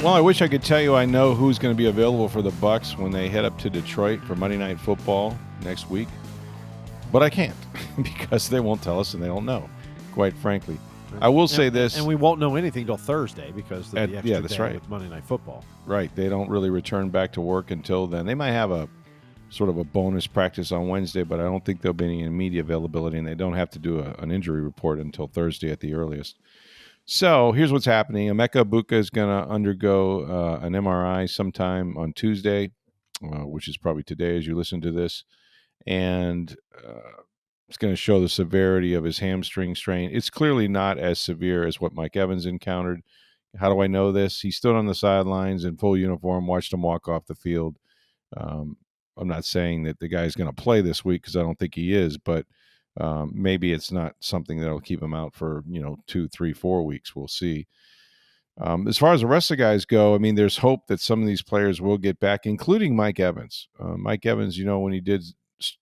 Well, I wish I could tell you I know who's going to be available for the Bucs when they head up to Detroit for Monday Night Football next week, but I can't because they won't tell us and they don't know, quite frankly. I will say this. And we won't know anything till Thursday because of the extra that's day right. with Monday Night Football. Right. They don't really return back to work until then. They might have a sort of a bonus practice on Wednesday, but I don't think there'll be any media availability, and they don't have to do an injury report until Thursday at the earliest. So here's what's happening. Emeka Egbuka is going to undergo an MRI sometime on Tuesday, which is probably today as you listen to this. And it's going to show the severity of his hamstring strain. It's clearly not as severe as what Mike Evans encountered. How do I know this? He stood on the sidelines in full uniform, watched him walk off the field. I'm not saying that the guy's going to play this week because I don't think he is, but maybe it's not something that'll keep him out for 2, 3, 4 weeks. We'll see. As far as the rest of the guys go, I mean, there's hope that some of these players will get back, including Mike Evans. Mike Evans, when he did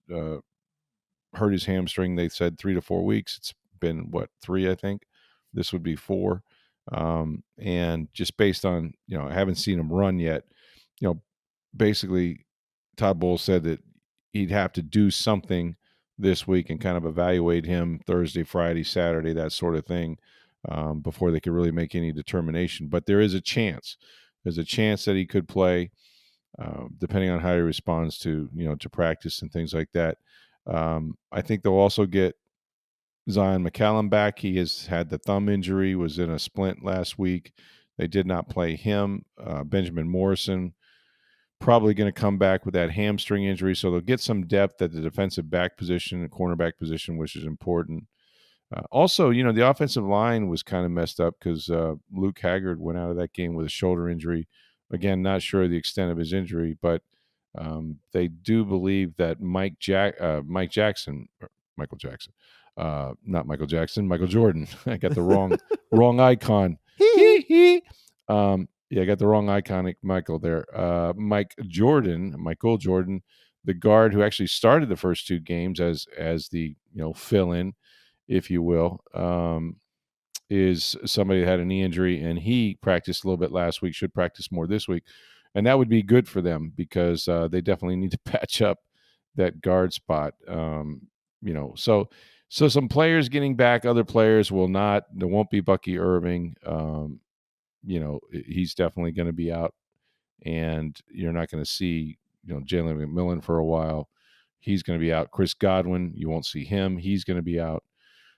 hurt his hamstring, they said 3 to 4 weeks. It's been 3, I think. This would be 4. And just based on, I haven't seen him run yet. Basically, Todd Bowles said that he'd have to do something this week and kind of evaluate him Thursday, Friday, Saturday, that sort of thing, before they could really make any determination. But there is a chance. There's a chance that he could play, depending on how he responds to to practice and things like that. I think they'll also get Zion McCallum back. He has had the thumb injury, was in a splint last week. They did not play him. Benjamin Morrison probably going to come back with that hamstring injury, so they'll get some depth at the defensive back position and cornerback position, which is important. Also, the offensive line was kind of messed up because Luke Haggard went out of that game with a shoulder injury. Again, not sure the extent of his injury, but they do believe that Michael Jackson, not Michael Jackson, Michael Jordan. I got the wrong icon. Yeah, I got the wrong iconic Michael there. Michael Jordan, the guard who actually started the first 2 games as the fill-in, if you will, is somebody that had a knee injury, and he practiced a little bit last week. Should practice more this week, and that would be good for them because they definitely need to patch up that guard spot. So some players getting back, other players will not. There won't be Bucky Irving. He's definitely going to be out, and you're not going to see, Jalen McMillan for a while. He's going to be out. Chris Godwin, you won't see him. He's going to be out.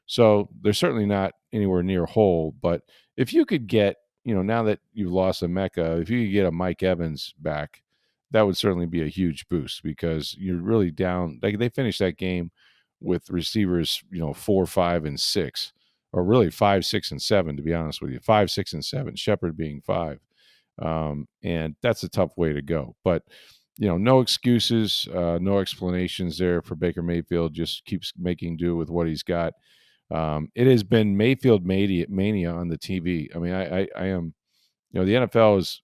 So they're certainly not anywhere near whole. But if you could get, now that you've lost Emeka, if you could get a Mike Evans back, that would certainly be a huge boost because you're really down. Like they finished that game with receivers, 4, 5, and 6. Or really 5, 6, and 7, to be honest with you. 5, 6, and 7. Shepard being 5, and that's a tough way to go. But no excuses, no explanations there for Baker Mayfield. Just keeps making do with what he's got. It has been Mayfield mania on the TV. I mean, I am. The NFL is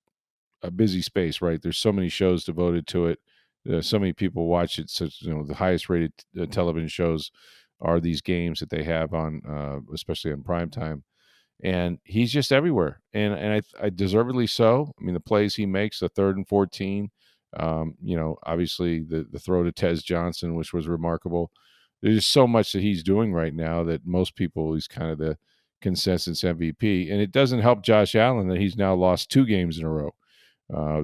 a busy space, right? There's so many shows devoted to it. So many people watch it. So the highest rated television shows are these games that they have on, especially on primetime. And he's just everywhere. And I deservedly so. I mean, the plays he makes, the 3rd and 14, obviously the throw to Tez Johnson, which was remarkable. There's just so much that he's doing right now that most people, he's kind of the consensus MVP. And it doesn't help Josh Allen that he's now lost 2 games in a row.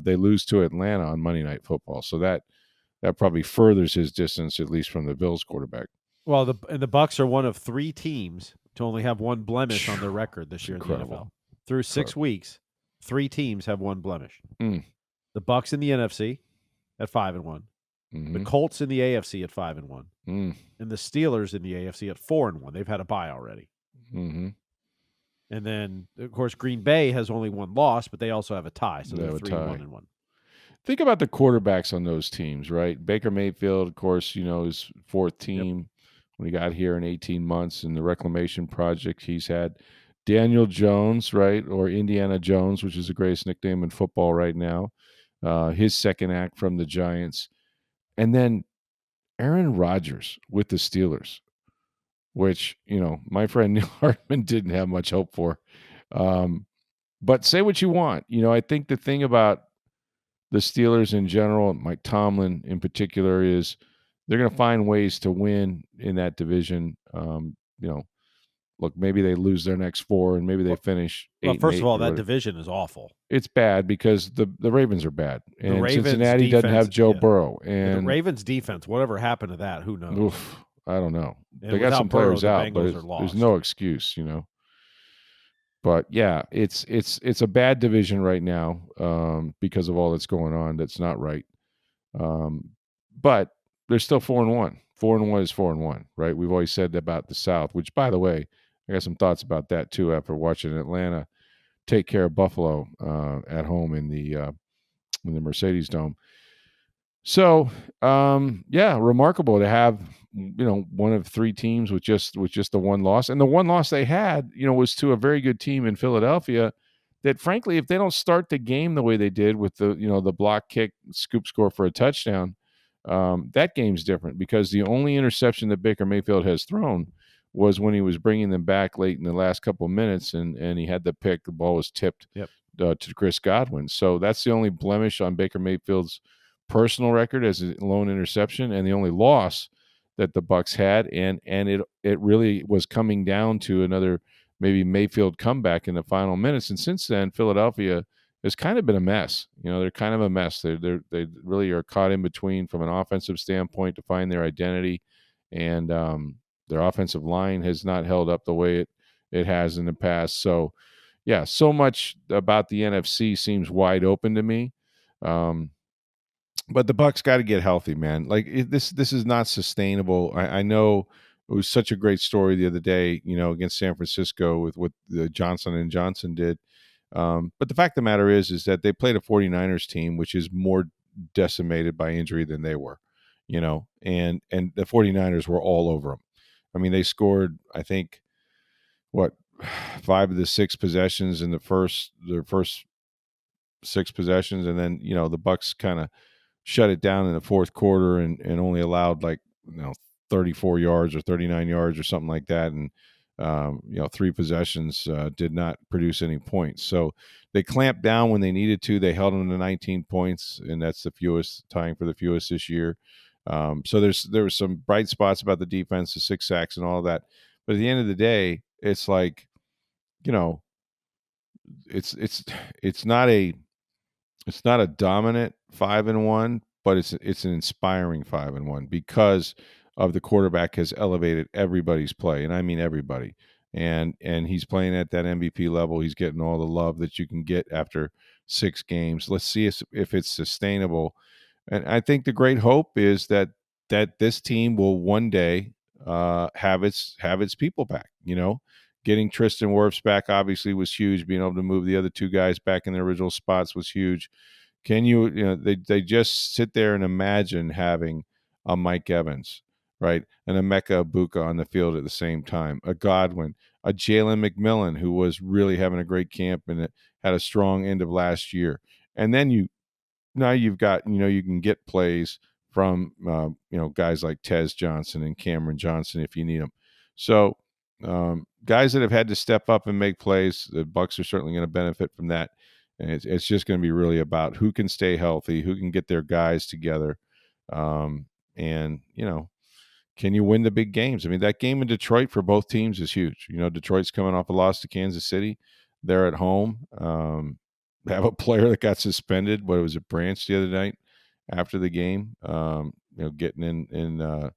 They lose to Atlanta on Monday Night Football. So that probably furthers his distance, at least from the Bills quarterback. Well, the Bucs are one of 3 teams to only have 1 blemish on their record this year in the NFL. Through 6 weeks, 3 teams have 1 blemish. The Bucs in the NFC at 5-1, the Colts in the AFC at 5-1, and the Steelers in the AFC at 4-1. They've had a bye already. And then, of course, Green Bay has only 1 loss, but they also have a tie, so they're 3-1-1. Think about the quarterbacks on those teams, right? Baker Mayfield, of course, his 4th team when he got here in 18 months, and the reclamation project he's had. Daniel Jones, right, or Indiana Jones, which is the greatest nickname in football right now. His second act from the Giants. And then Aaron Rodgers with the Steelers, which, my friend Neil Hartman didn't have much hope for. But say what you want. I think the thing about the Steelers in general, Mike Tomlin in particular, is they're going to find ways to win in that division. Look, maybe they lose their next 4 and maybe they finish 8 and first 8 of all, or that whatever. division is awful. It's bad because the Ravens are bad, The and Ravens Cincinnati doesn't have Joe Burrow. the And Ravens defense, whatever happened to that, who knows? oof, I don't know. And They got some Burrow, players the out, but Bengals are there's lost. no excuse. But yeah, it's a bad division right now because of all that's going on. That's not right. But they're still 4-1. 4-1 is 4-1, right? We've always said about the South, which, by the way, I got some thoughts about that too after watching Atlanta take care of Buffalo at home in the Mercedes Dome. So, remarkable to have one of 3 teams with just the one loss, and the one loss they had, was to a very good team in Philadelphia. That frankly, if they don't start the game the way they did with the block kick, scoop score for a touchdown, that game's different because the only interception that Baker Mayfield has thrown was when he was bringing them back late in the last couple of minutes, and he had the pick. The ball was tipped to Chris Godwin. So that's the only blemish on Baker Mayfield's personal record as a lone interception, and the only loss that the Bucs had, and it really was coming down to another maybe Mayfield comeback in the final minutes. And since then, Philadelphia has kind of been a mess. They're kind of a mess. They really are caught in between from an offensive standpoint to find their identity, and their offensive line has not held up the way it has in the past. So, yeah, so much about the NFC seems wide open to me. But the Bucs got to get healthy, man. Like this is not sustainable. I know it was such a great story the other day, against San Francisco with what the Johnson and Johnson did. But the fact of the matter is that they played a 49ers team, which is more decimated by injury than they were, and the 49ers were all over them. I mean, they scored, I think, 5 of the 6 possessions in their first 6 possessions, and then the Bucs kind of shut it down in the fourth quarter and only allowed 34 yards or 39 yards or something like that, and 3 possessions did not produce any points. So they clamped down when they needed to. They held them to 19 points, and that's the fewest, tying for the fewest this year. So there were some bright spots about the defense, the 6 sacks and all of that. But at the end of the day, it's like, it's not a dominant 5-1, but it's an inspiring 5-1 because of the quarterback has elevated everybody's play, and I mean everybody. And he's playing at that MVP level. He's getting all the love that you can get after 6 games. Let's see if it's sustainable. And I think the great hope is that this team will one day have its people back. Getting Tristan Wirfs back obviously was huge. Being able to move the other 2 guys back in their original spots was huge. Can they just sit there and imagine having a Mike Evans, right? An Emeka Egbuka on the field at the same time, a Godwin, a Jalen McMillan, who was really having a great camp and had a strong end of last year. And then you've got, you can get plays from, guys like Tez Johnson and Cameron Johnson if you need them. So guys that have had to step up and make plays, the Bucs are certainly going to benefit from that. And it's just going to be really about who can stay healthy, who can get their guys together. And, can you win the big games? I mean, that game in Detroit for both teams is huge. Detroit's coming off a loss to Kansas City. They're at home. They have a player that got suspended. What was it, Branch, the other night after the game? Getting in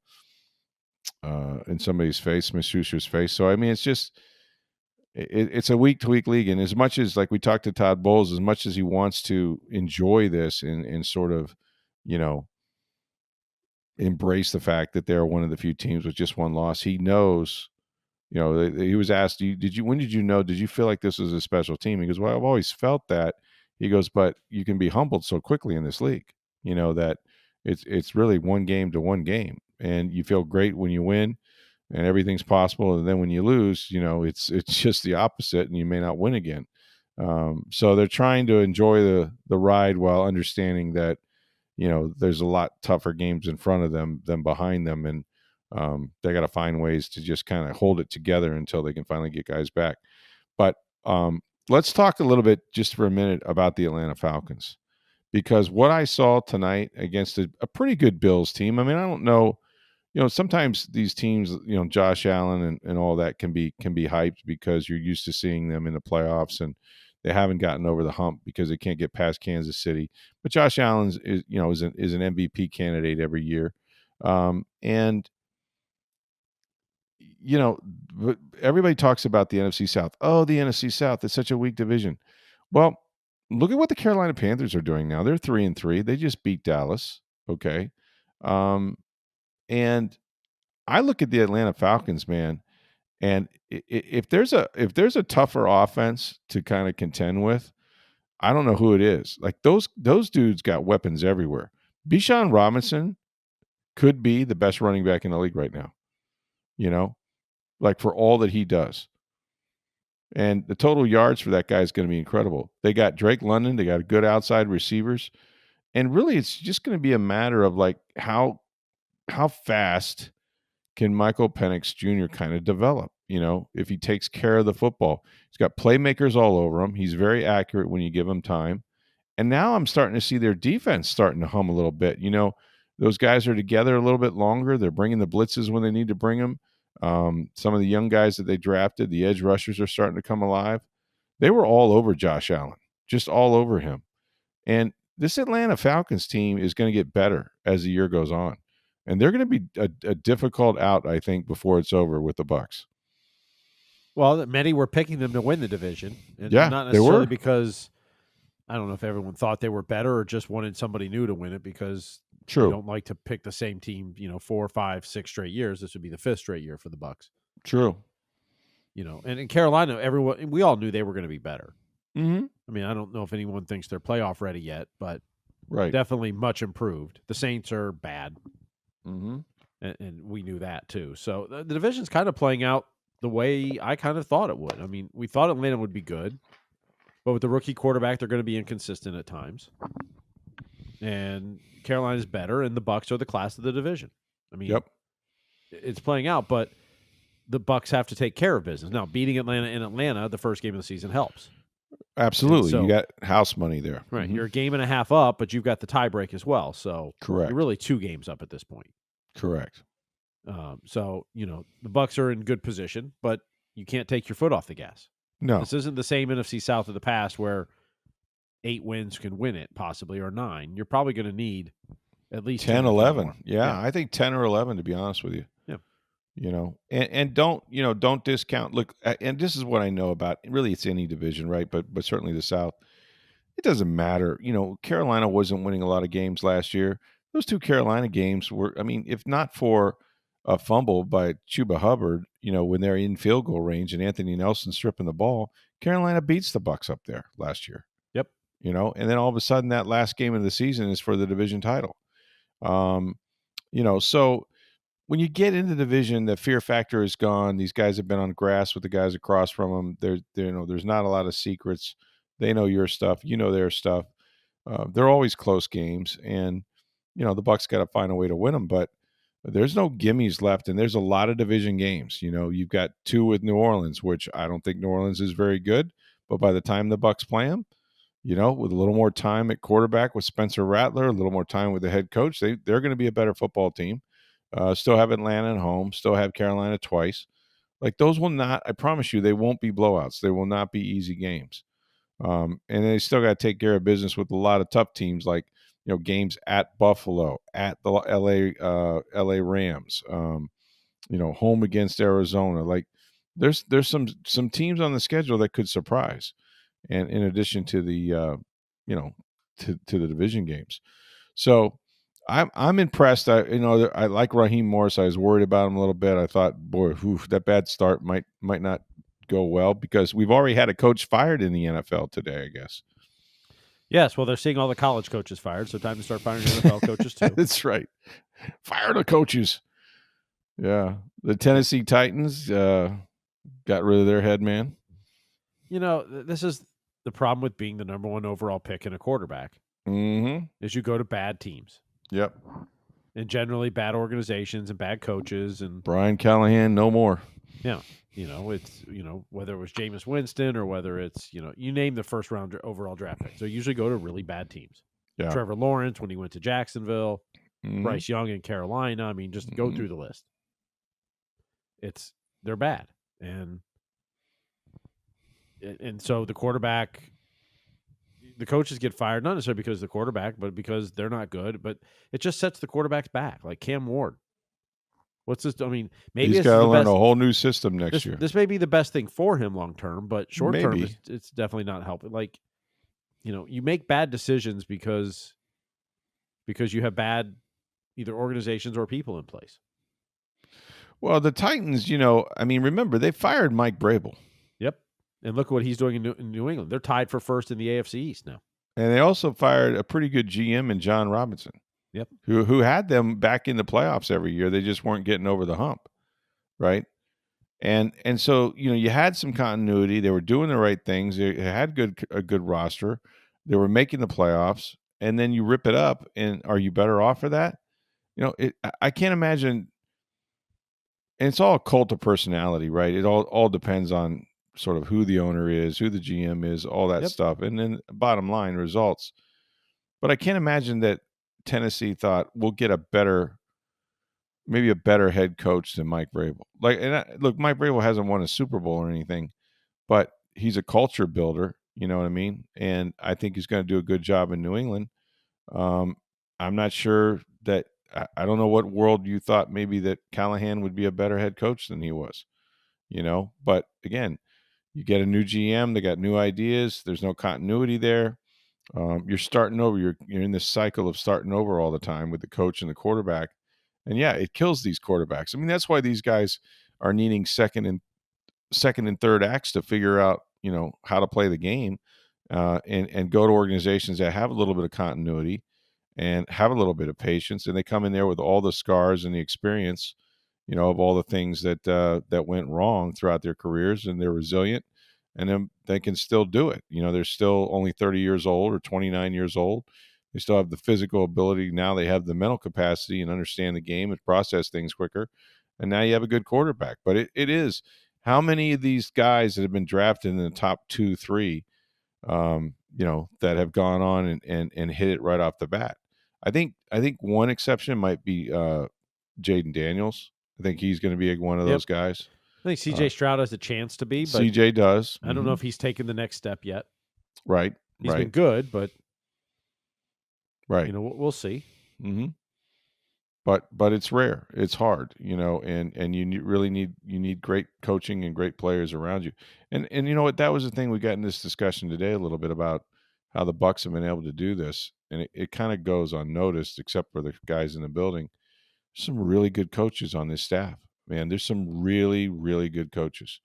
somebody's face, Smith Schuster's face. So I mean, it's just it's a week-to-week league, and as much as, like we talked to Todd Bowles, as much as he wants to enjoy this and sort of, embrace the fact that they're one of the few teams with just one loss, he knows. He was asked, when did you know? Did you feel like this was a special team? He goes, well, I've always felt that. He goes, but you can be humbled so quickly in this league, that it's really one game to one game, and you feel great when you win, and everything's possible. And then when you lose, it's just the opposite, and you may not win again. So they're trying to enjoy the ride while understanding that, there's a lot tougher games in front of them than behind them. And they got to find ways to just kind of hold it together until they can finally get guys back. But let's talk a little bit just for a minute about the Atlanta Falcons, because what I saw tonight against a pretty good Bills team. I mean, I don't know. Sometimes these teams, Josh Allen and all that can be hyped because you're used to seeing them in the playoffs, and they haven't gotten over the hump because they can't get past Kansas City. But Josh Allen is an MVP candidate every year, and but everybody talks about the NFC South. Oh, the NFC South is such a weak division. Well, look at what the Carolina Panthers are doing now. They're 3-3. They just beat Dallas. Okay, and I look at the Atlanta Falcons, man, and if there's a tougher offense to kind of contend with, I don't know who it is. Like those dudes got weapons everywhere. Bijan Robinson could be the best running back in the league right now. Like for all that he does. And the total yards for that guy is going to be incredible. They got Drake London. They got good outside receivers. And really, it's just going to be a matter of like how fast can Michael Penix Jr. kind of develop, if he takes care of the football. He's got playmakers all over him. He's very accurate when you give him time. And now I'm starting to see their defense starting to hum a little bit. Those guys are together a little bit longer. They're bringing the blitzes when they need to bring them. Some of the young guys that they drafted, the edge rushers, are starting to come alive. They were all over Josh Allen, just all over him. And this Atlanta Falcons team is going to get better as the year goes on. And they're going to be a difficult out, I think, before it's over with the Bucs. Well, many were picking them to win the division. And yeah, not necessarily because I don't know if everyone thought they were better or just wanted somebody new to win it, because True. you don't like to pick the same team, 4, 5, 6 straight years. This would be the 5th straight year for the Bucs. True. And in Carolina, we all knew they were going to be better. Mm-hmm. I mean, I don't know if anyone thinks they're playoff ready yet, but right, definitely much improved. The Saints are bad. Mm-hmm. And we knew that too. So the division's kind of playing out the way I kind of thought it would. I mean, we thought Atlanta would be good, but with the rookie quarterback, they're going to be inconsistent at times. And Carolina's better, and the Bucs are the class of the division. I mean, it's playing out, but the Bucs have to take care of business. Now, beating Atlanta in Atlanta, the first game of the season, helps. Absolutely. So, you got house money there. Right. Mm-hmm. You're a game and a half up, but you've got the tiebreak as well. So correct. You're really 2 games up at this point. Correct. So, the Bucs are in good position, but you can't take your foot off the gas. No. This isn't the same NFC South of the past where 8 wins can win it, possibly, or 9. You're probably going to need at least 10, 11. Yeah, I think 10 or 11, to be honest with you. Yeah. And don't discount. Look, and this is what I know about. Really, it's any division, right? But certainly the South. It doesn't matter. Carolina wasn't winning a lot of games last year. Those 2 Carolina games were, I mean, if not for a fumble by Chuba Hubbard, when they're in field goal range and Anthony Nelson stripping the ball, Carolina beats the Bucs up there last year. Yep. And then all of a sudden that last game of the season is for the division title. So when you get into the division, the fear factor is gone. These guys have been on grass with the guys across from them. There's not a lot of secrets. They know your stuff. You know their stuff. They're always close games, and the Bucs got to find a way to win them. But there's no gimmies left, and there's a lot of division games. You've got 2 with New Orleans, which I don't think New Orleans is very good. But by the time the Bucs play them, with a little more time at quarterback with Spencer Rattler, a little more time with the head coach, they're going to be a better football team. Still have Atlanta at home. Still have Carolina twice. Like those will not. I promise you, they won't be blowouts. They will not be easy games. And they still got to take care of business with a lot of tough teams, like games at Buffalo, at the LA Rams, home against Arizona. Like there's some teams on the schedule that could surprise, and in addition to the to the division games. So I'm impressed. I like Raheem Morris. I was worried about him a little bit. I thought, boy, that bad start might not go well, because we've already had a coach fired in the NFL today, I guess. Yes, well, they're seeing all the college coaches fired, so time to start firing NFL coaches too. That's right. Fire the coaches. Yeah. The Tennessee Titans got rid of their head man. This is the problem with being the number 1 overall pick in a quarterback. Mm-hmm. Is you go to bad teams. Yep. And generally bad organizations and bad coaches. And Brian Callahan, no more. Yeah. It's, whether it was Jameis Winston or whether it's, you name the first round overall draft pick. So usually go to really bad teams. Yeah. Trevor Lawrence when he went to Jacksonville, Mm-hmm. Bryce Young in Carolina. I mean, just go through the list. They're bad. And so the quarterback, the coaches get fired, not necessarily because of the quarterback, but because they're not good. But it just sets the quarterbacks back. Like Cam Ward. What's this? I mean, maybe he's got to learn a whole new system next year. This may be the best thing for him long term, but short term, Maybe. it's definitely not helping. Like, you make bad decisions because you have bad either organizations or people in place. Well, the Titans, remember they fired Mike Vrabel. Yep, and look at what he's doing in New England. They're tied for first in the AFC East now. And they also fired a pretty good GM in John Robinson. Yep. Who had them back in the playoffs every year. They just weren't getting over the hump, right? And so, you had some continuity. They were doing the right things. They had a good roster. They were making the playoffs, and then you rip it up, and are you better off for that? I can't imagine. And it's all a cult of personality, right? It all depends on sort of who the owner is, who the GM is, all that stuff, and then bottom line results. But I can't imagine that Tennessee thought we'll get maybe a better head coach than Mike Vrabel. Look, Mike Vrabel hasn't won a Super Bowl or anything, but he's a culture builder. You know what I mean? And I think he's going to do a good job in New England. I'm not sure that I don't know what world you thought maybe that Callahan would be a better head coach than he was. But again, you get a new GM, they got new ideas. There's no continuity there. You're starting over. You're in this cycle of starting over all the time with the coach and the quarterback. And yeah, it kills these quarterbacks. I mean, that's why these guys are needing second and third acts to figure out, how to play the game, and go to organizations that have a little bit of continuity and have a little bit of patience. And they come in there with all the scars and the experience, of all the things that went wrong throughout their careers, and they're resilient, and then they can still do it. They're still only 30 years old or 29 years old. They still have the physical ability. Now they have the mental capacity and understand the game and process things quicker. And now you have a good quarterback. But it is, how many of these guys that have been drafted in the top 2, 3, that have gone on and hit it right off the bat? I think one exception might be Jaden Daniels. I think he's going to be one of those guys. I think C.J. Stroud has a chance to be, but C.J. does. I don't know if he's taken the next step yet. Right. He's been good, but right. We'll see. Mm-hmm. But it's rare. It's hard, and you really need great coaching and great players around you. And you know what? That was the thing we got in this discussion today a little bit about how the Bucs have been able to do this, and it kind of goes unnoticed, except for the guys in the building. There's some really good coaches on this staff, man. There's some really, really good coaches,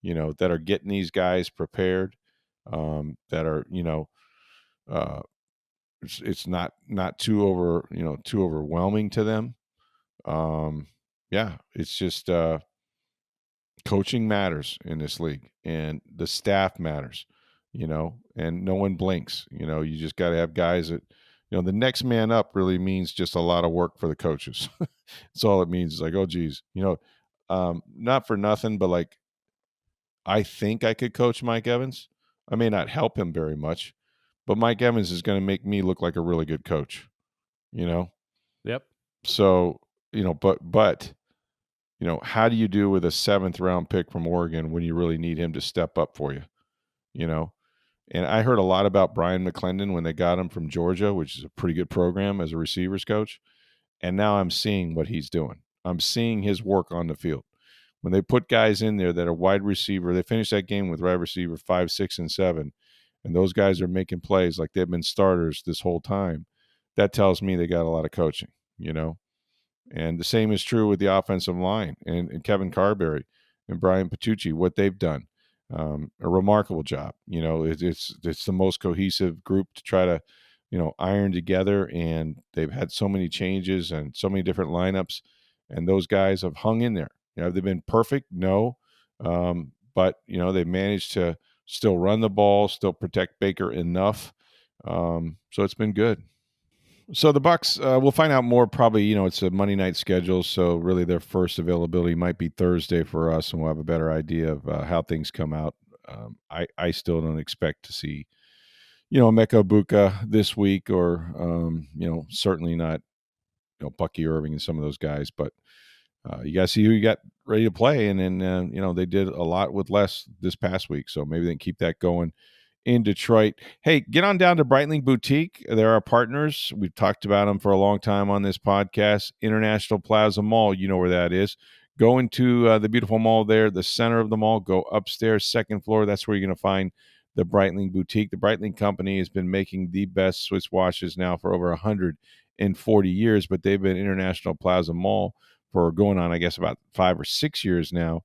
that are getting these guys prepared, that are, it's not too overwhelming to them. It's just coaching matters in this league, and the staff matters, and no one blinks. You just got to have guys that, the next man up really means just a lot of work for the coaches. That's all it means. It's like, oh geez, not for nothing, but like, I think I could coach Mike Evans. I may not help him very much, but Mike Evans is going to make me look like a really good coach, Yep. So, but how do you do with a 7th round pick from Oregon when you really need him to step up for you? And I heard a lot about Brian McClendon when they got him from Georgia, which is a pretty good program as a receivers coach. And now I'm seeing what he's doing. I'm seeing his work on the field. When they put guys in there that are wide receiver, they finish that game with wide receiver 5, 6, and 7, and those guys are making plays like they've been starters this whole time. That tells me they got a lot of coaching, And the same is true with the offensive line and Kevin Carberry and Brian Patucci, what they've done. A remarkable job. It's the most cohesive group to try to, iron together, and they've had so many changes and so many different lineups, and those guys have hung in there. Have they been perfect? No. But, they've managed to still run the ball, still protect Baker enough. So it's been good. So the Bucs, we'll find out more probably. It's a Monday night schedule, so really their first availability might be Thursday for us, and we'll have a better idea of how things come out. I still don't expect to see, Emeka Egbuka this week, or certainly not, Bucky Irving and some of those guys. But you got to see who you got ready to play, and then they did a lot with less this past week, so maybe they can keep that going in Detroit. Hey, get on down to Breitling Boutique. They're our partners. We've talked about them for a long time on this podcast. International Plaza Mall, you know where that is. Go into the beautiful mall there, the center of the mall. Go upstairs, second floor. That's where you're going to find the Breitling Boutique. The Breitling Company has been making the best Swiss watches now for over 140 years, but they've been International Plaza Mall for going on, I guess, about 5 or 6 years now.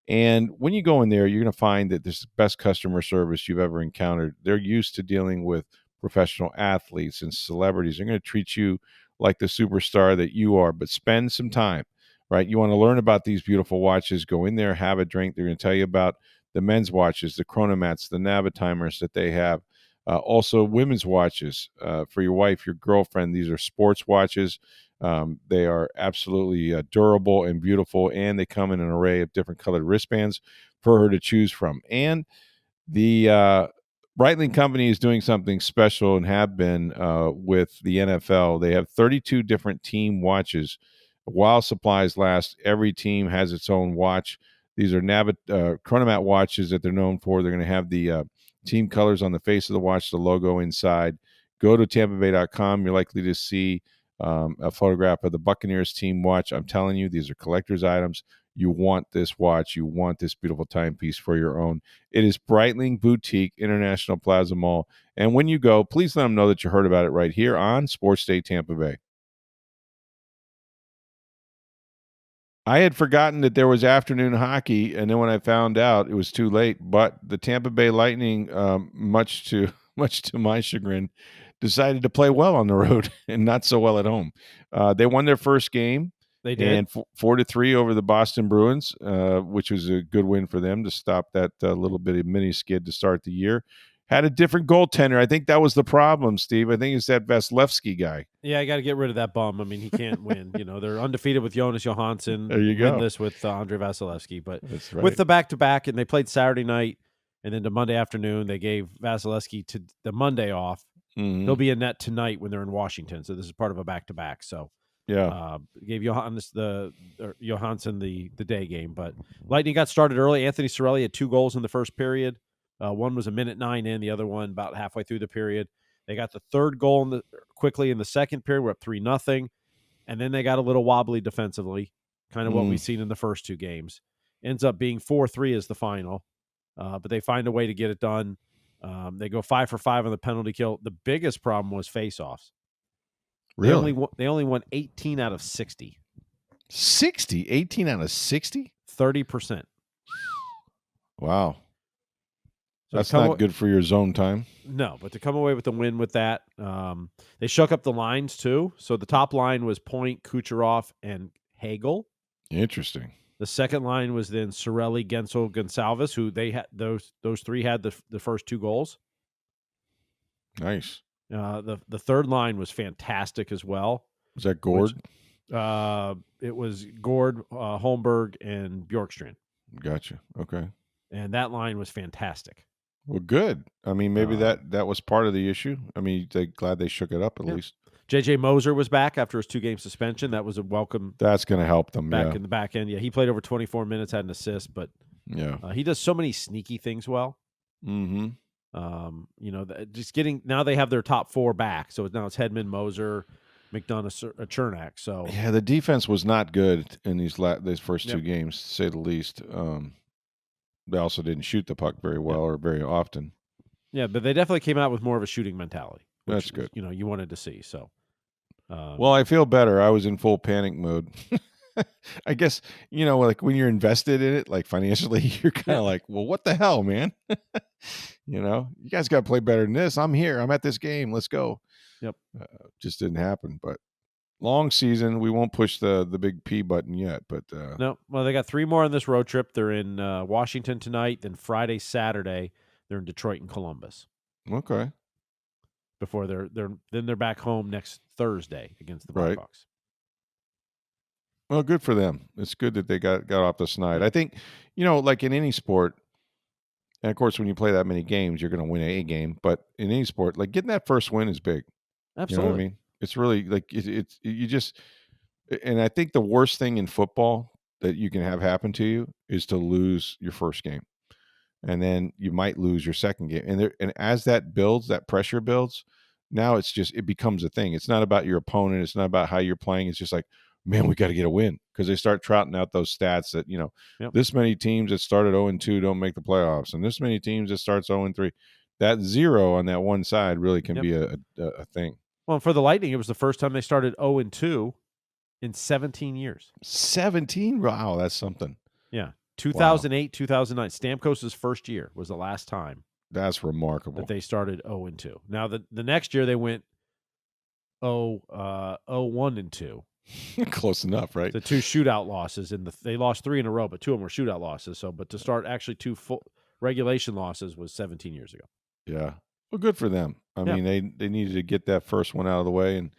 And when you go in there, you're going to find that this is the best customer service you've ever encountered. They're used to dealing with professional athletes and celebrities. They're going to treat you like the superstar that you are, but spend some time, right? You want to learn about these beautiful watches, go in there, have a drink. They're going to tell you about the men's watches, the chronomats, the Navitimers that they have. Also, women's watches for your wife, your girlfriend. These are sports watches. They are absolutely durable and beautiful, and they come in an array of different colored wristbands for her to choose from. And the Breitling Company is doing something special and have been with the NFL. They have 32 different team watches. While supplies last, every team has its own watch. These are chronomat watches that they're known for. They're going to have the team colors on the face of the watch, the logo inside. Go to tampabay.com. You're likely to see a photograph of the Buccaneers team watch. I'm telling you, these are collector's items. You want this watch. You want this beautiful timepiece for your own. It is Breitling Boutique, International Plaza Mall. And when you go, please let them know that you heard about it right here on Sports Day Tampa Bay. I had forgotten that there was afternoon hockey, and then when I found out, it was too late. But the Tampa Bay Lightning, much to my chagrin, decided to play well on the road and not so well at home. They won their first game. They did. And 4-3 over the Boston Bruins, which was a good win for them to stop that little bit of mini skid to start the year. Had a different goaltender. I think that was the problem, Steve. I think it's that Vasilevsky guy. Yeah, I got to get rid of that bum. I mean, he can't win. They're undefeated with Jonas Johansson. There you go. Winless with Andre Vasilevsky. But that's right. With the back-to-back, and they played Saturday night, and then to Monday afternoon, they gave Vasilevsky to the Monday off. Mm-hmm. He'll be in net tonight when they're in Washington. So this is part of a back-to-back. So yeah, gave Johansson the day game. But Lightning got started early. Anthony Cirelli had 2 goals in the first period. One was a minute 9 in, the other one about halfway through the period. They got the third goal quickly in the second period. We're up 3-0. And then they got a little wobbly defensively, kind of what we've seen in the first 2 games. Ends up being 4-3 as the final. But they find a way to get it done. They go 5 for 5 on the penalty kill. The biggest problem was faceoffs. Really? They only won 18 out of 60. 60? 18 out of 60? 30%. Wow. So that's not good for your zone time. No, but to come away with the win with that, they shook up the lines too. So the top line was Point, Kucherov, and Hagel. Interesting. The second line was then Cirelli, Gensel, Gonsalves, who they had those 3 had the first 2 goals. Nice. The third line was fantastic as well. Was that Gord? It was Gord, Holmberg, and Bjorkstrand. Gotcha. Okay. And that line was fantastic. Well, good. I mean, maybe that was part of the issue. I mean, glad they shook it up at least. J.J. Moser was back after his 2-game suspension. That was a welcome. That's going to help them back in the back end. Yeah, he played over 24 minutes, had an assist, but he does so many sneaky things well. Mm-hmm. Just getting now they have their top 4 back, so now it's Hedman, Moser, McDonough, Chernak. So yeah, the defense was not good in these first 2 games, to say the least. They also didn't shoot the puck very well or very often. Yeah, but they definitely came out with more of a shooting mentality. That's good. You wanted to see. So, well, I feel better. I was in full panic mode. I guess, like when you're invested in it, like financially, you're kind of like, well, what the hell, man? You guys got to play better than this. I'm here. I'm at this game. Let's go. Yep. Just didn't happen, but long season. We won't push the big P button yet, but no. Well, they got 3 more on this road trip. They're in Washington tonight. Then Friday, Saturday, they're in Detroit and Columbus. Okay. before they're back home next Thursday against the Right. Blackhawks. Well, good for them. It's good that they got off the snide. I think, like in any sport, and of course, when you play that many games, you're going to win a game. But in any sport, like getting that first win is big. Absolutely. You know what I mean? It's really like it's you just. And I think the worst thing in football that you can have happen to you is to lose your first game, and then you might lose your second game. And as that builds, that pressure builds. Now it becomes a thing. It's not about your opponent. It's not about how you're playing. It's just like, man, we got to get a win, because they start trotting out those stats that this many teams that started 0-2 don't make the playoffs, and this many teams that starts 0-3. That zero on that one side really can be a thing. Well, for the Lightning, it was the first time they started 0-2 in 17 years. 17? Wow, that's something. Yeah. 2008, 2009. Stamkos' first year was the last time. That's remarkable. That they started 0-2. Now, the next year they went 1-2. Close enough, right? The 2 shootout losses. They lost 3 in a row, but 2 of them were shootout losses. But to start actually 2 full regulation losses was 17 years ago. Yeah. Well, good for them. I mean, they needed to get that first one out of the way, and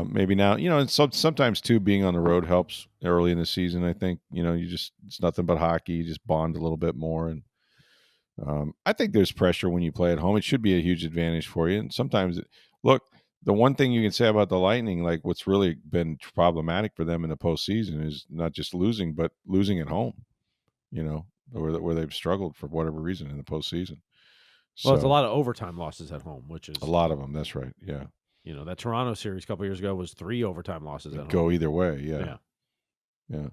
maybe now, and sometimes too, being on the road helps early in the season. I think, it's nothing but hockey. You just bond a little bit more. And I think there's pressure when you play at home. It should be a huge advantage for you. And sometimes, look, the one thing you can say about the Lightning, like what's really been problematic for them in the postseason, is not just losing, but losing at home, where they've struggled for whatever reason in the postseason. Well, it's a lot of overtime losses at home, which is a lot of them. That's right. Yeah. That Toronto series a couple years ago was 3 overtime losses at home. Go either way. Yeah. All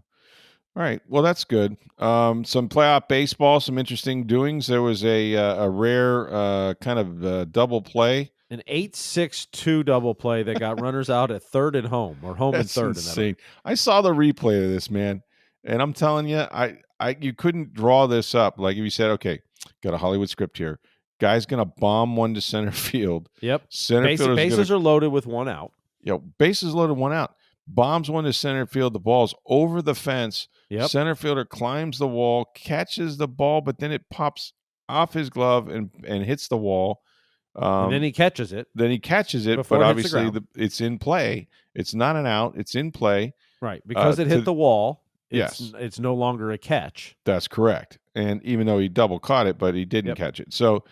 right. Well, that's good. Some playoff baseball, some interesting doings. There was a rare kind of double play. An 8-6-2 double play that got runners out at third and home, or home and third. Insane. I saw the replay of this, man, and I'm telling you, you couldn't draw this up. Like if you said, okay, got a Hollywood script here. Guy's going to bomb one to center field. Yep. Bases are loaded with 1 out. Bases loaded, 1 out. Bombs one to center field. The ball's over the fence. Yep. Center fielder climbs the wall, catches the ball, but then it pops off his glove and hits the wall. And then he catches it. But obviously it's in play. It's not an out. It's in play. Right. Because it hit the wall. Yes. It's no longer a catch. That's correct. And even though he double caught it, but he didn't catch it. So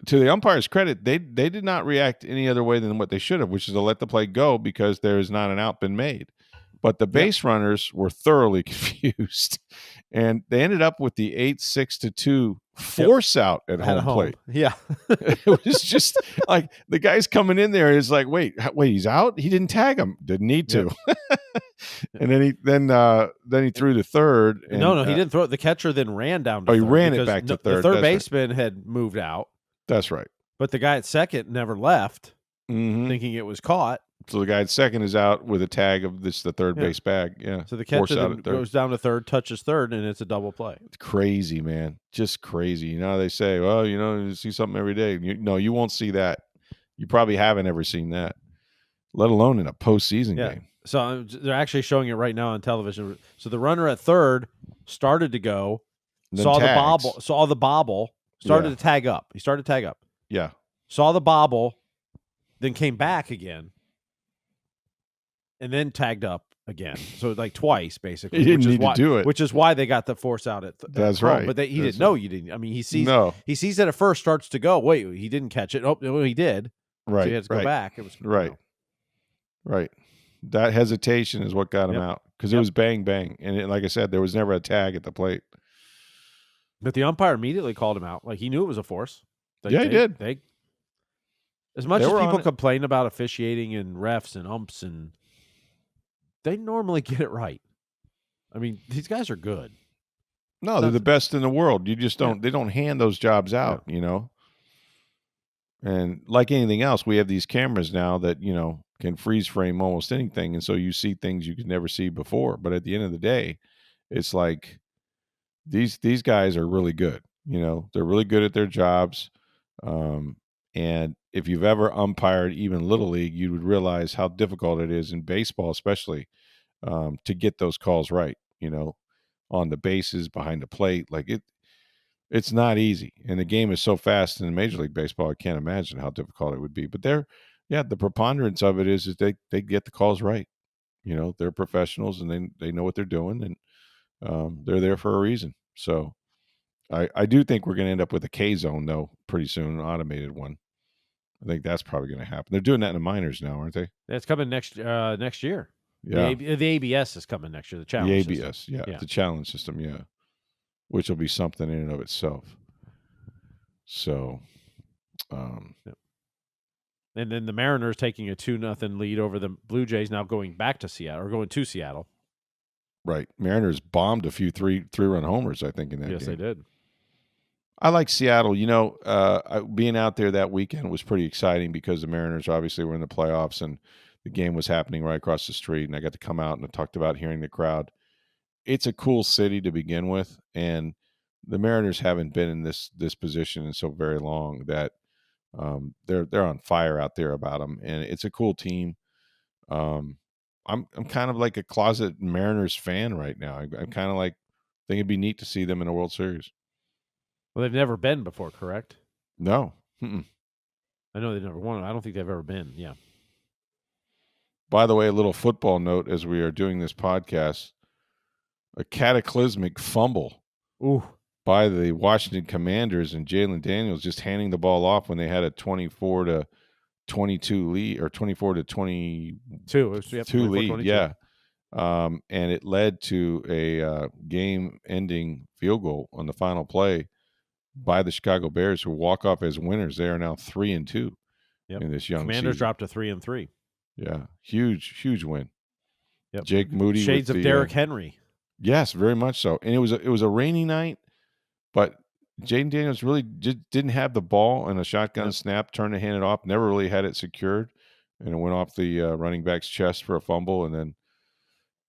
to the umpire's credit, they did not react any other way than what they should have, which is to let the play go because there is not an out been made. But the base runners were thoroughly confused, and they ended up with the 8-6-2 force out at home plate. Yeah. It was just like the guy's coming in there is like, wait, he's out? He didn't tag him. Didn't need to. And then he threw to third. And, no, he didn't throw it. The catcher then ran down to third. He ran it back to third. The third baseman had moved out. That's right. But the guy at second never left, thinking it was caught. So the guy at second is out with a tag of the third base bag. Yeah. So the catcher then goes down to third, touches third, and it's a double play. It's crazy, man. Just crazy. They say, well, you see something every day. You won't see that. You probably haven't ever seen that, let alone in a postseason game. So they're actually showing it right now on television. So the runner at third started to go, saw the bobble, started to tag up. He started to tag up. Yeah. Saw the bobble, then came back again, and then tagged up again. So like twice, basically. He didn't need to do it. Which is why they got the force out at That's home. right. But he didn't know you didn't. I mean, he sees it at first, starts to go. Wait, he didn't catch it. Oh, no, he did. Right. So he had to go back. It was right. Right. That hesitation is what got him out, because it was bang, bang. And like I said, there was never a tag at the plate. But the umpire immediately called him out. Like he knew it was a force. He did. As much as people complain about officiating and refs and umps, and they normally get it right. I mean, these guys are good. No, they're the best in the world. You just don't. They don't hand those jobs out, And like anything else, we have these cameras now that can freeze frame almost anything, and so you see things you could never see before. But at the end of the day, it's like these guys are really good. They're really good at their jobs. And if you've ever umpired even Little League, you would realize how difficult it is in baseball, especially to get those calls right, on the bases, behind the plate. Like It's not easy, and the game is so fast in Major League Baseball. I can't imagine how difficult it would be. But the preponderance of it is they get the calls right. They're professionals and they know what they're doing, and they're there for a reason. So I do think we're going to end up with a K zone though pretty soon, an automated one. I think that's probably going to happen. They're doing that in the minors now, aren't they? It's coming next year. Yeah, the ABS is coming next year. The the challenge ABS, system. the challenge system, which will be something in and of itself. So, and then the Mariners taking a 2-0 lead over the Blue Jays, now going back to Seattle or going to Seattle. Right, Mariners bombed a few three-run homers, I think, in that game. Yes, they did. I like Seattle. Being out there that weekend was pretty exciting because the Mariners obviously were in the playoffs and the game was happening right across the street. And I got to come out and I talked about hearing the crowd. It's a cool city to begin with, and the Mariners haven't been in this position in so very long that they're on fire out there about them, and it's a cool team. I'm kind of like a closet Mariners fan right now. I'm kind of like think it'd be neat to see them in a World Series. Well, they've never been before, correct? No. I know they've never won. I don't think they've ever been. Yeah. By the way, a little football note as we are doing this podcast: a cataclysmic fumble by the Washington Commanders and Jalen Daniels just handing the ball off when they had a 24-22 lead or 24-22 lead. Yeah. And it led to a game-ending field goal on the final play by the Chicago Bears, who walk off as winners. They are now 3-2 in this young Commanders season. dropped to 3-3. Yeah, huge win. Yep. Jake Moody, shades of Derrick Henry. Yes, very much so. And it was a rainy night, but Jaden Daniels really didn't have the ball on a shotgun snap, turned to hand it off, never really had it secured, and it went off the running back's chest for a fumble, and then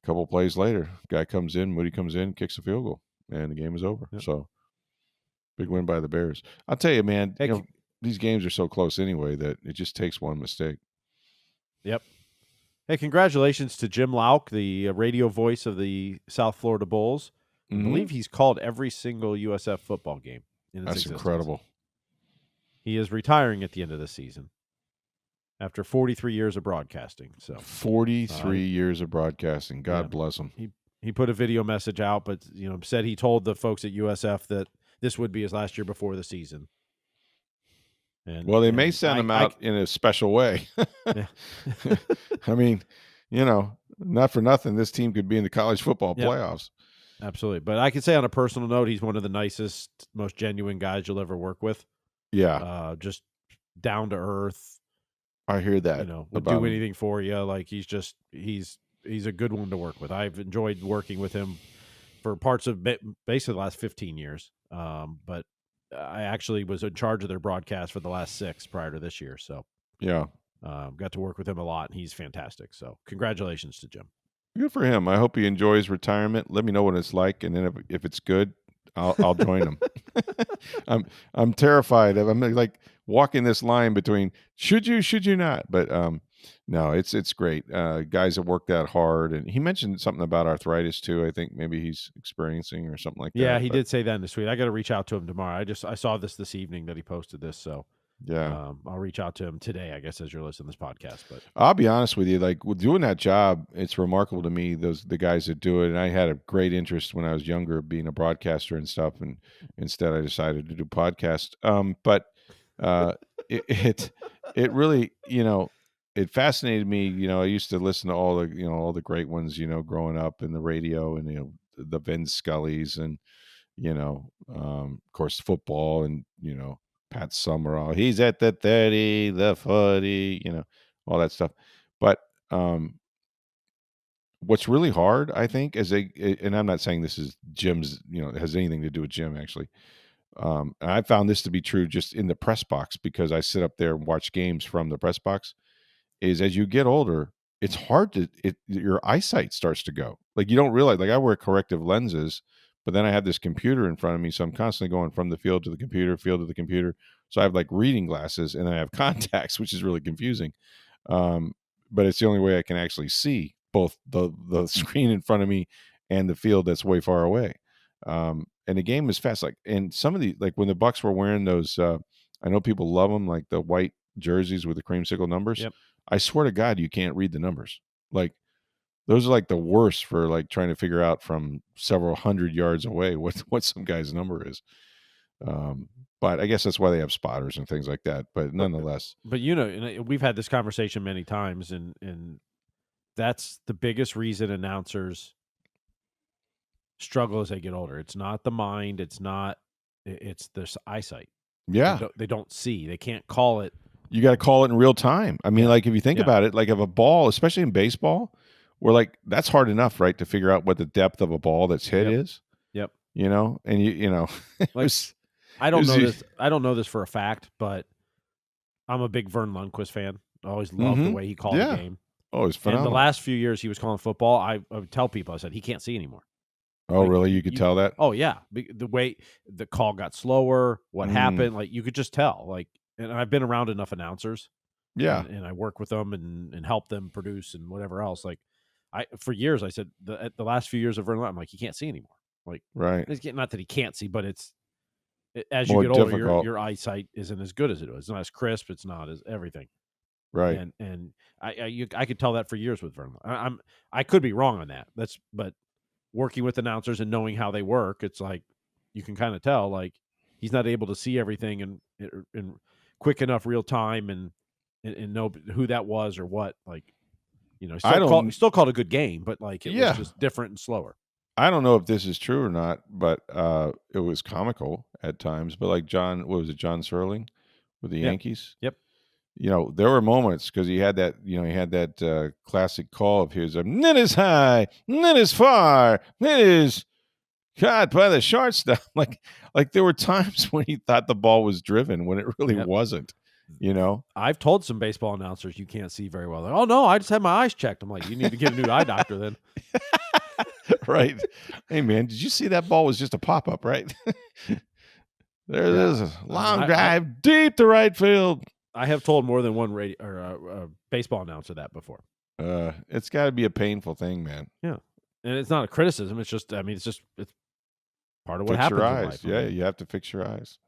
a couple plays later, guy comes in, Moody comes in, kicks a field goal, and the game is over. Yep. So big win by the Bears. I'll tell you, man, these games are so close anyway that it just takes one mistake. Yep. Hey, congratulations to Jim Lauk, the radio voice of the South Florida Bulls. I believe he's called every single USF football game in its existence. Incredible. He is retiring at the end of the season after 43 years of broadcasting. So 43 years of broadcasting. God bless him. He put a video message out, but said he told the folks at USF that this would be his last year before the season. And, they may send him out in a special way. I mean, not for nothing, this team could be in the college football playoffs. Absolutely. But I can say on a personal note, he's one of the nicest, most genuine guys you'll ever work with. Yeah. Just down to earth. I hear that. Would do anything for you. Like he's a good one to work with. I've enjoyed working with him for parts of basically the last 15 years. But I actually was in charge of their broadcast for the last 6 prior to this year. So got to work with him a lot, and he's fantastic. So congratulations to Jim. Good for him. I hope he enjoys retirement. Let me know what it's like, and then if it's good, I'll join him. I'm terrified. I'm like walking this line between should you not, but no, it's great. Guys have worked that hard, and he mentioned something about arthritis too. I think maybe he's experiencing or something like that. Yeah, he did say that in the tweet. I got to reach out to him tomorrow. I saw this evening that he posted this, so yeah, I'll reach out to him today, I guess, as you're listening to this podcast. But I'll be honest with you, like with doing that job, it's remarkable to me the guys that do it. And I had a great interest when I was younger, being a broadcaster and stuff, and instead I decided to do podcast. But it really, it fascinated me. I used to listen to all the great ones, growing up in the radio, and the Vince Scullys, and of course football, and Pat Summerall, he's at the 30, the 40, all that stuff. But what's really hard, I think, and I'm not saying this is Jim's, has anything to do with Jim actually. And I found this to be true just in the press box, because I sit up there and watch games from the press box, is as you get older, it's hard your eyesight starts to go. Like you don't realize, like I wear corrective lenses, but then I have this computer in front of me, so I'm constantly going from the field to the computer, field to the computer. So I have like reading glasses, and I have contacts, which is really confusing. But it's the only way I can actually see both the screen in front of me and the field that's way far away. and the game is fast. Like, and some of the, like when the Bucs were wearing those, I know people love them, like the white jerseys with the creamsicle numbers. Yep. I swear to God, you can't read the numbers. Like, those are like the worst for like trying to figure out from several hundred yards away what some guy's number is. But I guess that's why they have spotters and things like that. But nonetheless, but and we've had this conversation many times, and that's the biggest reason announcers struggle as they get older. It's not the mind. It's their eyesight. yeah, They don't see. They can't call it. you got to call it in real time. I mean, like if you think Yeah. about it, like if a ball, especially in baseball, where like that's hard enough, right, to figure out what the depth of a ball that's hit is. Yep. You know, and like, I don't know this. I don't know this for a fact, but I'm a big Vern Lundquist fan. I always loved the way he called the game. Oh, it's phenomenal. And the last few years he was calling football, I would tell people, I said, he can't see anymore. Oh, like, really? You could tell that? Oh, yeah. The way the call got slower, what happened, like you could just tell. Like, and I've been around enough announcers. Yeah. And I work with them and help them produce and whatever else. Like, for years I said the last few years of Vern, I'm like, he can't see anymore. Like, right. Not that he can't see, but as more you get older, difficult. your eyesight isn't as good as it was. It's not as crisp. It's not as everything. Right. And I could tell that for years with Vern. I could be wrong on that. But working with announcers and knowing how they work, it's like you can kind of tell like he's not able to see everything in quick enough real time and know who that was or what. Like, still called a good game, but like it was just different and slower. I don't know if this is true or not, but it was comical at times. But like John Serling with the Yankees? Yep. There were moments because he had that classic call of his, "Net is high, net is far, net is caught by the shortstop." Like there were times when he thought the ball was driven when it really wasn't. I've told some baseball announcers you can't see very well. Like, oh no, I just had my eyes checked. I'm like, you need to get a new eye doctor then. Right. Hey man, did you see that ball was just a pop-up, right? There it is. A long drive deep to right field. I have told more than one baseball announcer that before. It's got to be a painful thing, man. Yeah. And it's not a criticism. It's just, it's part of what happens in life. Yeah, you have to fix your eyes.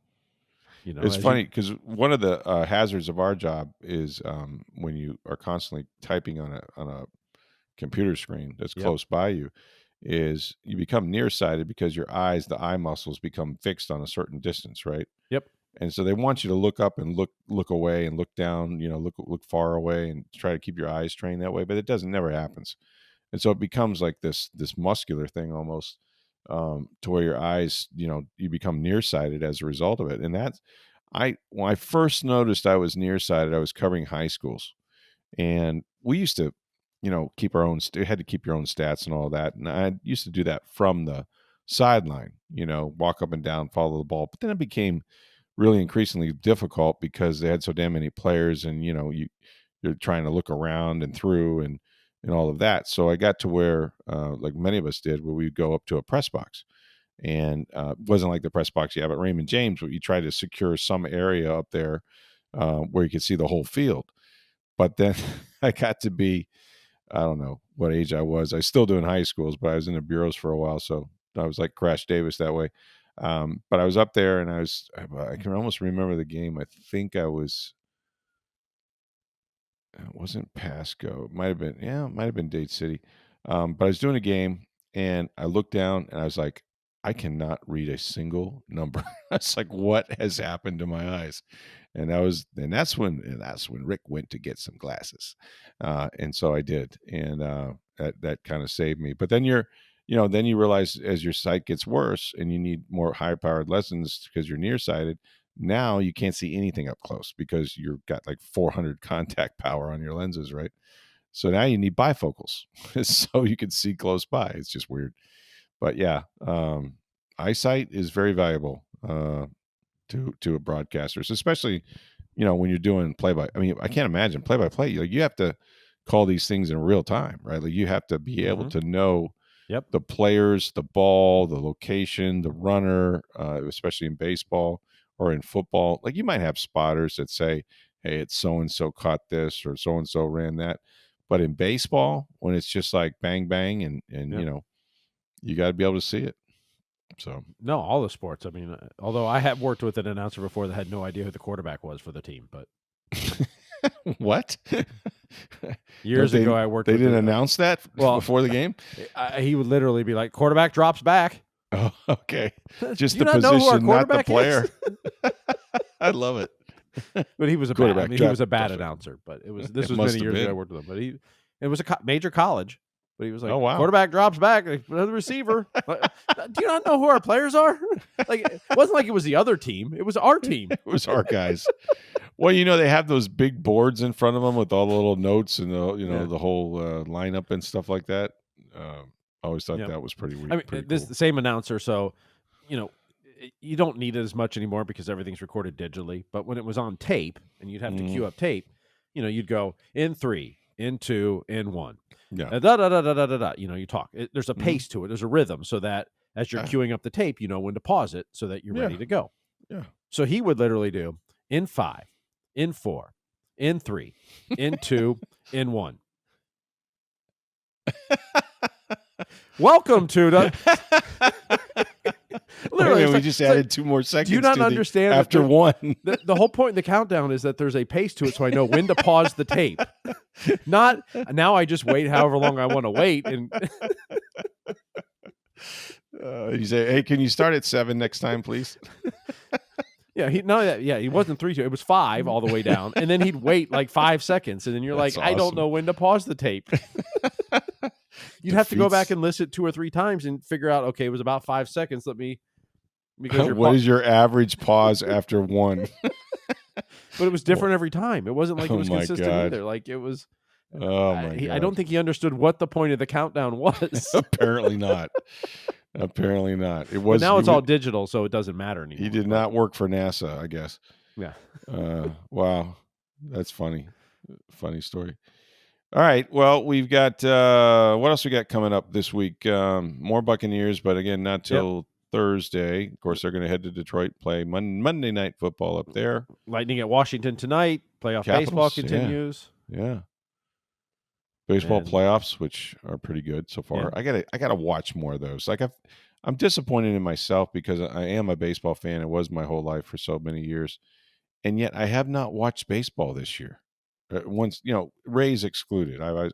It's funny because one of the hazards of our job is when you are constantly typing on a computer screen that's close by you, is you become nearsighted because your eyes, the eye muscles, become fixed on a certain distance, right? Yep. And so they want you to look up and look away and look down, look far away and try to keep your eyes trained that way, but it never happens. And so it becomes like this muscular thing almost, to where your eyes, you become nearsighted as a result of it. And when I first noticed I was nearsighted, I was covering high schools, and we used to, keep our own, had to keep your own stats and all that. And I used to do that from the sideline, walk up and down, follow the ball. But then it became really increasingly difficult because they had so damn many players, and you're trying to look around and through and all of that. So I got to where, like many of us did, where we'd go up to a press box, and it wasn't like the press box you have at Raymond James, but you try to secure some area up there where you could see the whole field. But then I got to be, I don't know what age I was. I was still doing high schools, but I was in the bureaus for a while, so I was like Crash Davis that way. But I was up there, and I can almost remember the game. I think it wasn't Pasco. It might have been Dade City. But I was doing a game, and I looked down, and I was like, I cannot read a single number. I was like, what has happened to my eyes? And that's when Rick went to get some glasses. And so I did. And that kind of saved me. But then then you realize as your sight gets worse and you need more high powered lenses because you're nearsighted, now you can't see anything up close because you've got like 400 contact power on your lenses, right? So now you need bifocals so you can see close by. It's just weird. But yeah, eyesight is very valuable to broadcasters, especially, when you're doing I mean, I can't imagine play-by-play. Like, you have to call these things in real time, right? Like, you have to be able to know the players, the ball, the location, the runner, especially in baseball or in football. Like, you might have spotters that say, hey, it's so-and-so caught this or so-and-so ran that. But in baseball, when it's just like bang, bang, and you got to be able to see it. So no, all the sports. I mean, although I have worked with an announcer before that had no idea who the quarterback was for the team, but what? Years ago, I worked. They with didn't announce that before the game. He would literally be like, "Quarterback drops back." Oh, okay. Just Do the you not know who our position, not the quarterback player. is? I love it. But he was a Quarterback bad. I mean, he was a bad drops back. announcer. But this It was must many have years ago. I been. worked with him. But it was a major college. But he was like, Oh, wow. quarterback drops back, another receiver. Like, do you not know who our players are? Like, it wasn't like it was the other team. It was our team. It was our guys. Well, they have those big boards in front of them with all the little notes and the whole lineup and stuff like that. I always thought that was pretty weird. I mean, this is the same announcer, so you don't need it as much anymore because everything's recorded digitally. But when it was on tape and you'd have to queue up tape, you'd go in 3, in 2, in 1. Yeah. Da da da da da da da. You talk. There's a pace to it. There's a rhythm, so that as you're queuing up the tape, you know when to pause it so that you're ready to go. Yeah. So he would literally do in 5, in 4, in 3, in 2, in 1. Welcome to the. Literally, we just added 2 more seconds. Do you not understand? After 1, the whole point in the countdown is that there's a pace to it, so I know when to pause the tape. Not now. I just wait however long I want to wait, and you say, "Hey, can you start at 7 next time, please?" Yeah, he wasn't 3, 2. It was 5 all the way down, and then he'd wait like 5 seconds, and then you're That's like, awesome. I don't know when to pause the tape. You'd have to go back and listen 2 or 3 times and figure out. Okay, it was about 5 seconds. What is your average pause after 1? But it was different every time. It wasn't like it was consistent either. Like it was. Oh my God! I don't think he understood what the point of the countdown was. Apparently not. Apparently not. It was. But now it's all digital, so it doesn't matter anymore. He did not work for NASA, I guess. Yeah. Wow, that's funny. Funny story. All right. Well, we've got what else we got coming up this week? More Buccaneers, but again, not till Thursday. Of course, they're going to head to Detroit, play Monday Night Football up there. Lightning at Washington tonight. Playoff baseball continues. Yeah. Baseball playoffs, which are pretty good so far. Yeah. I gotta watch more of those. Like I'm disappointed in myself because I am a baseball fan. It was my whole life for so many years, and yet I have not watched baseball this year. Once Rays excluded. I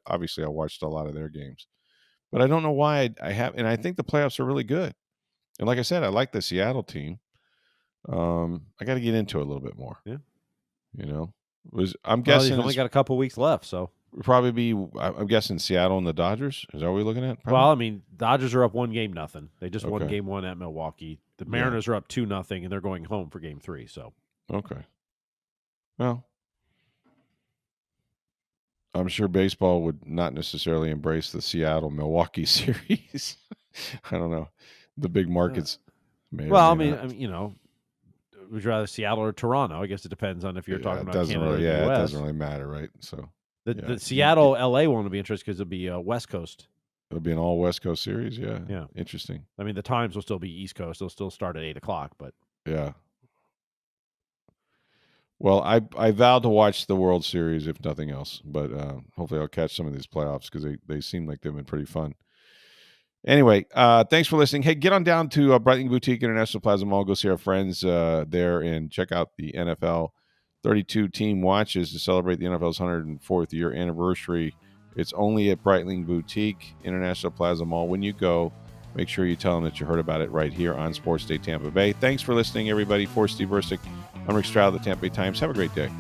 watched a lot of their games, but I don't know why I have. And I think the playoffs are really good. And like I said, I like the Seattle team. I got to get into it a little bit more. Yeah. I'm guessing he's only got a couple weeks left, so probably be. I'm guessing Seattle and the Dodgers. Is that what we're looking at? Probably? Well, I mean, Dodgers are up 1-0. They just won Game 1 at Milwaukee. The Mariners are up 2-0, and they're going home for Game 3. So okay. Well, I'm sure baseball would not necessarily embrace the Seattle-Milwaukee series. I don't know. The big markets. Well, I mean, would you rather Seattle or Toronto? I guess it depends on if you're talking about Canada or the US. It doesn't really matter, right? So the Seattle LA one will be interesting because it'll be West Coast. It'll be an all West Coast series. Yeah. Yeah. Interesting. I mean, the times will still be East Coast. They'll still start at 8:00, but yeah. Well, I vowed to watch the World Series if nothing else, but hopefully I'll catch some of these playoffs because they seem like they've been pretty fun. Anyway, thanks for listening. Hey, get on down to Breitling Boutique International Plaza Mall. Go see our friends there and check out the NFL 32 team watches to celebrate the NFL's 104th year anniversary. It's only at Breitling Boutique International Plaza Mall. When you go, make sure you tell them that you heard about it right here on Sports Day Tampa Bay. Thanks for listening, everybody. For Steve Versnick, I'm Rick Stroud of the Tampa Bay Times. Have a great day.